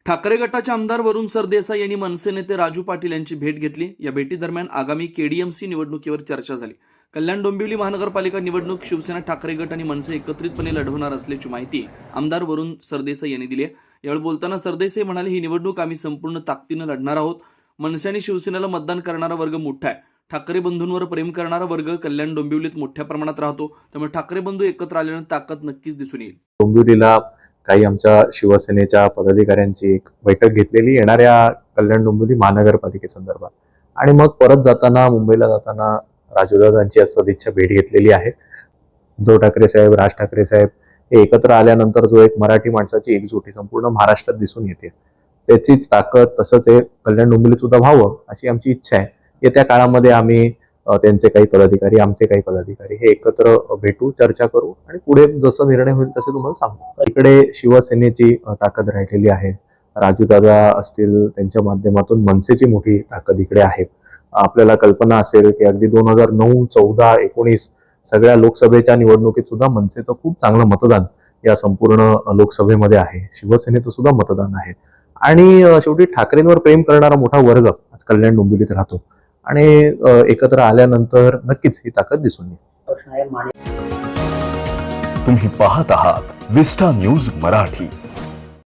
ठाकरे गटाचे आमदार वरुण सरदेसाई यांनी मनसे नेते राजू पाटील यांची भेट घेतली। या भेटीदरम्यान आगामी केडीएमसी निवडणुकीवर चर्चा झाली। कल्याण डोंबिवली महानगरपालिका निवडणूक शिवसेना ठाकरे गट आणि मनसे एकत्रितपणे लढवणार असल्याची माहिती आमदार वरुण सरदेसाई यांनी दिली आहे। यावेळी बोलताना सरदेसाई म्हणाले, ही निवडणूक आम्ही संपूर्ण ताकदीने लढणार आहोत। मनसे आणि शिवसेनेला मतदान करणारा वर्ग मोठा आहे। ठाकरे बंधूंवर प्रेम करणारा वर्ग कल्याण डोंबिवलीत मोठ्या प्रमाणात राहतो, त्यामुळे ठाकरे बंधू एकत्र आल्याने ताकद नक्कीच दिसून येईल। डोंबिवलीला काही आमच्या शिवसेनेच्या पदाधिकाऱ्यांची एक बैठक घेतलेली येणाऱ्या कल्याण डोंबिवली महानगरपालिकेसंदर्भात, आणि मग परत जाताना मुंबईला जाताना राजूदादांची आज सदिच्छा भेट घेतलेली आहे। उद्धव ठाकरे साहेब, राज ठाकरे साहेब हे एकत्र आल्यानंतर जो एक मराठी माणसाची एकजुटी संपूर्ण महाराष्ट्रात दिसून येते, त्याचीच ताकद तसंच हे कल्याण डोंबिवलीत सुद्धा व्हावं अशी आमची इच्छा आहे। येत्या काळामध्ये आम्ही त्यांचे काही पदाधिकारी, आमचे काही पदाधिकारी हे एकत्र भेटू, चर्चा करू आणि पुढे जसं निर्णय होईल तसे तुम्हाला सांगू। इकडे शिवसेनेची ताकद राहिलेली आहे, राजूदादा असतील त्यांच्या माध्यमातून मनसेची मोठी ताकद इकडे आहे। आपल्याला कल्पना असेल की अगदी 2009, 14, 19 सगळ्या लोकसभेच्या निवडणुकीत सुद्धा मनसेचं खूप चांगलं मतदान या संपूर्ण लोकसभेमध्ये आहे, शिवसेनेचं सुद्धा मतदान आहे। आणि शेवटी ठाकरेंवर प्रेम करणारा मोठा वर्ग आज कल्याण डोंबिवलीत राहतो आणि एकत्र आल्यानंतर नक्कीच ही ताकद दिसून येईल। तुम्ही पाहत आहात विस्टा न्यूज मराठी।